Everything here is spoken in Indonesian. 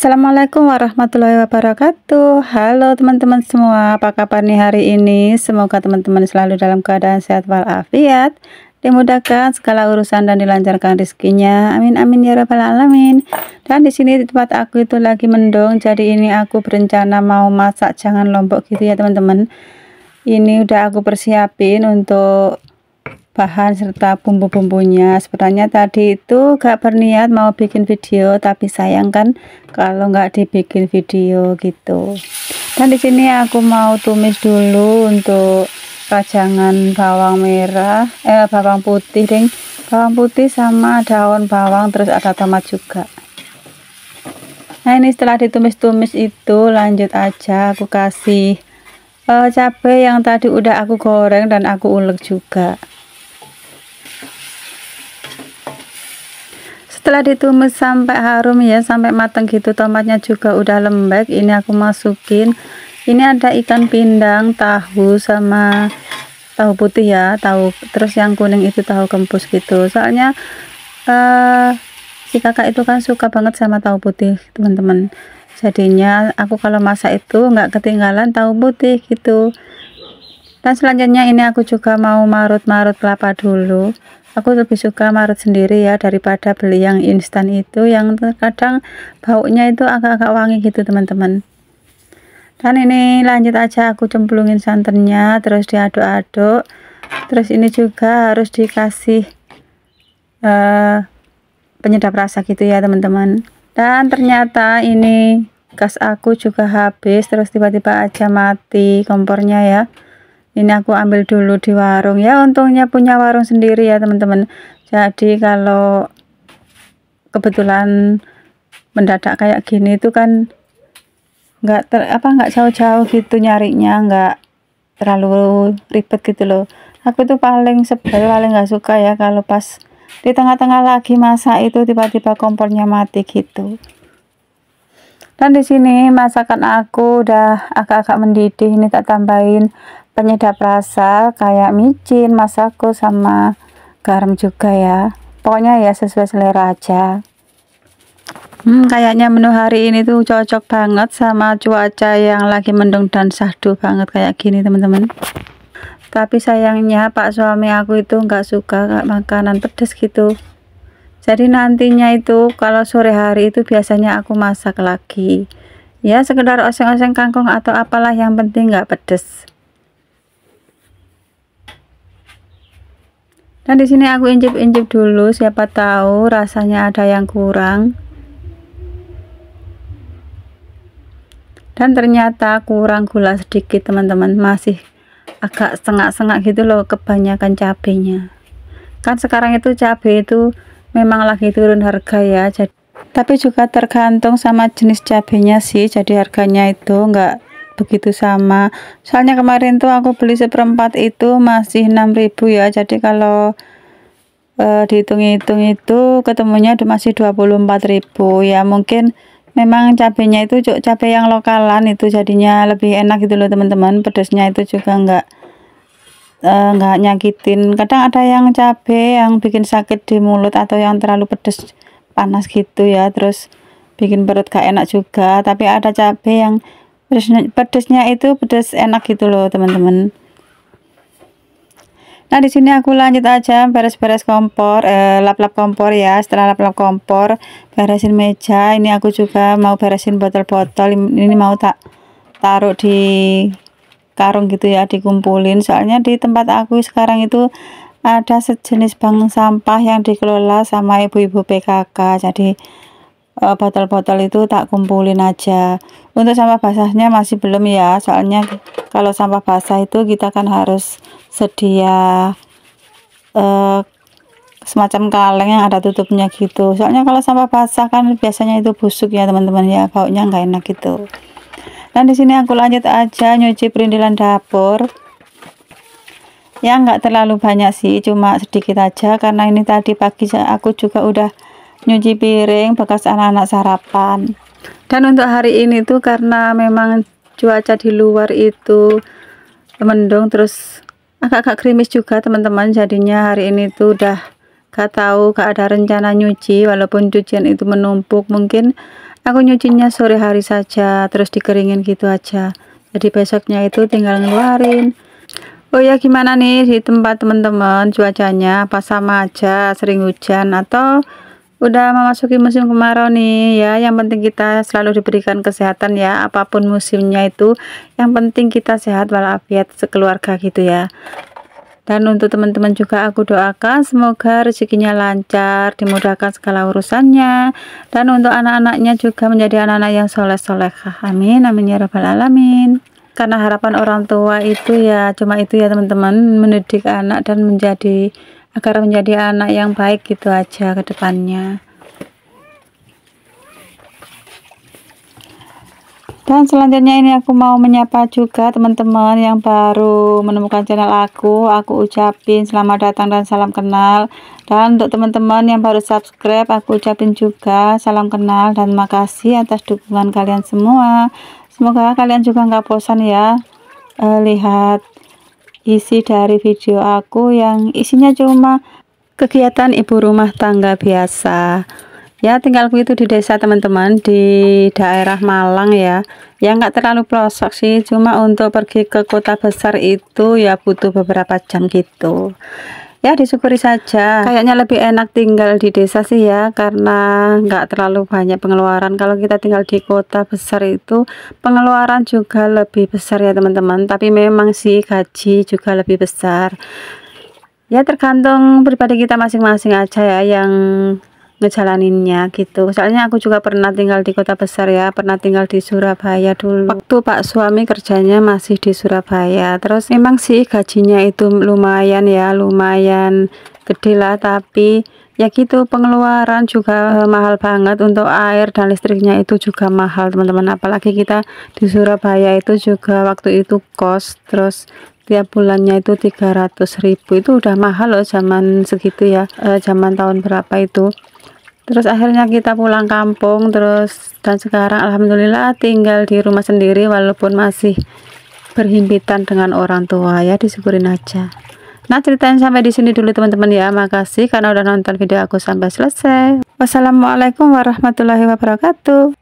Assalamualaikum warahmatullahi wabarakatuh. Halo teman-teman semua, apa kabar nih hari ini? Semoga teman-teman selalu dalam keadaan sehat walafiat, dimudahkan segala urusan dan dilancarkan rezekinya. Amin amin ya rabbal alamin. Dan di sini di tempat aku itu lagi mendung, jadi ini aku berencana mau masak jangan lombok gitu ya teman-teman. Ini udah aku persiapin untuk bahan serta bumbu-bumbunya. Sebenarnya tadi itu gak berniat mau bikin video, tapi sayang kan kalau nggak dibikin video gitu. Dan di sini aku mau tumis dulu untuk pajangan bawang merah, bawang putih ding, bawang putih sama daun bawang, terus ada tomat juga. Nah ini setelah ditumis-tumis itu lanjut aja aku kasih cabai yang tadi udah aku goreng dan aku ulek juga. Setelah ditumis sampai harum ya, sampai matang gitu, tomatnya juga udah lembek, ini aku masukin. Ini ada ikan pindang, tahu sama tahu putih ya, tahu, terus yang kuning itu tahu gembus gitu. Soalnya si kakak itu kan suka banget sama tahu putih teman-teman. Jadinya aku kalau masak itu nggak ketinggalan tahu putih gitu. Dan selanjutnya ini aku juga mau marut-marut kelapa dulu. Aku lebih suka marut sendiri ya daripada beli yang instan itu, yang terkadang baunya itu agak-agak wangi gitu teman-teman. Dan ini lanjut aja aku cemplungin santannya, terus diaduk-aduk. Terus ini juga harus dikasih penyedap rasa gitu ya teman-teman. Dan ternyata ini gas aku juga habis, terus tiba-tiba aja mati kompornya ya. Ini aku ambil dulu di warung ya, untungnya punya warung sendiri ya teman-teman. Jadi kalau kebetulan mendadak kayak gini itu kan nggak jauh-jauh gitu nyarinya, nggak terlalu ribet gitu loh. Aku tuh paling sebel, paling nggak suka ya kalau pas di tengah-tengah lagi masak itu tiba-tiba kompornya mati gitu. Dan di sini masakan aku udah agak-agak mendidih, ini tak tambahin penyedap rasa kayak micin, masako sama garam juga ya. Pokoknya ya sesuai selera aja. Kayaknya menu hari ini tuh cocok banget sama cuaca yang lagi mendung dan syahdu banget kayak gini teman-teman. Tapi sayangnya pak suami aku itu nggak suka makanan pedas gitu. Jadi nantinya itu kalau sore hari itu biasanya aku masak lagi. Ya sekedar oseng-oseng kangkung atau apalah, yang penting nggak pedas. Dan di sini aku incip-incip dulu, siapa tahu rasanya ada yang kurang. Dan ternyata kurang gula sedikit teman-teman, masih agak sengak-sengak gitu loh, kebanyakan cabenya. Kan sekarang itu cabai itu memang lagi turun harga ya, tapi juga tergantung sama jenis cabenya sih, jadi harganya itu enggak begitu sama. Soalnya kemarin tuh aku beli seperempat itu masih 6.000 ya, jadi kalau dihitung-hitung itu ketemunya masih 24.000 ya. Mungkin memang cabenya itu cabai yang lokalan itu jadinya lebih enak gitu loh teman-teman, pedasnya itu juga nggak nyakitin. Kadang ada yang cabai yang bikin sakit di mulut atau yang terlalu pedas panas gitu ya, terus bikin perut gak enak juga. Tapi ada cabai yang pedasnya itu pedas enak gitu loh teman-teman. Nah di sini aku lanjut aja beres-beres kompor, lap-lap kompor ya. Setelah lap-lap kompor, beresin meja. Ini aku juga mau beresin botol-botol. Ini mau tak taruh di karung gitu ya, dikumpulin. Soalnya di tempat aku sekarang itu ada sejenis bank sampah yang dikelola sama ibu-ibu PKK. Jadi botol-botol itu tak kumpulin aja. Untuk sampah basahnya masih belum ya, soalnya kalau sampah basah itu kita kan harus sedia semacam kaleng yang ada tutupnya gitu. Soalnya kalau sampah basah kan biasanya itu busuk ya teman-teman ya, baunya nggak enak gitu. Dan di sini aku lanjut aja nyuci perindilan dapur. Ya nggak terlalu banyak sih, cuma sedikit aja karena ini tadi pagi aku juga udah nyuci piring bekas anak-anak sarapan. Dan untuk hari ini tuh karena memang cuaca di luar itu mendung, terus agak-agak gerimis juga teman-teman, jadinya hari ini tuh udah gak ada rencana nyuci, walaupun cucian itu menumpuk. Mungkin Aku nyucinya sore hari saja, terus dikeringin gitu aja. Jadi besoknya itu tinggal ngeluarin. Oh ya, gimana nih di tempat teman-teman cuacanya? Apa sama aja, sering hujan atau udah memasuki musim kemarau nih ya? Yang penting kita selalu diberikan kesehatan ya, apapun musimnya itu. Yang penting kita sehat walafiat sekeluarga gitu ya. Dan untuk teman-teman juga aku doakan semoga rezekinya lancar, dimudahkan segala urusannya. Dan untuk anak-anaknya juga menjadi anak-anak yang soleh-solehah. Amin, amin ya rabbal alamin. Karena harapan orang tua itu ya cuma itu ya teman-teman, mendidik anak dan agar menjadi anak yang baik gitu aja ke depannya. Dan selanjutnya ini aku mau menyapa juga teman-teman yang baru menemukan channel aku ucapin selamat datang dan salam kenal. Dan untuk teman-teman yang baru subscribe, aku ucapin juga salam kenal dan makasih atas dukungan kalian semua. Semoga kalian juga nggak bosan ya lihat isi dari video aku yang isinya cuma kegiatan ibu rumah tangga biasa ya. Tinggalku itu di desa teman-teman, di daerah Malang ya, yang nggak terlalu pelosok sih, cuma untuk pergi ke kota besar itu ya butuh beberapa jam gitu ya. Disyukuri saja, kayaknya lebih enak tinggal di desa sih ya, karena nggak terlalu banyak pengeluaran. Kalau kita tinggal di kota besar itu pengeluaran juga lebih besar ya teman-teman, tapi memang sih gaji juga lebih besar ya, tergantung pribadi kita masing-masing aja ya yang ngejalaninnya gitu. Soalnya aku juga pernah tinggal di kota besar ya, pernah tinggal di Surabaya dulu waktu pak suami kerjanya masih di Surabaya. Terus memang sih gajinya itu lumayan ya, lumayan gede lah, tapi ya gitu pengeluaran juga mahal banget. Untuk air dan listriknya itu juga mahal teman-teman, apalagi kita di Surabaya itu juga waktu itu kos, terus tiap bulannya itu 300.000, itu udah mahal loh zaman segitu ya, zaman tahun berapa itu. Terus akhirnya kita pulang kampung, dan sekarang alhamdulillah tinggal di rumah sendiri walaupun masih berhimpitan dengan orang tua ya, disyukurin aja. Nah, ceritanya sampai di sini dulu teman-teman ya. Makasih karena udah nonton video aku sampai selesai. Wassalamualaikum warahmatullahi wabarakatuh.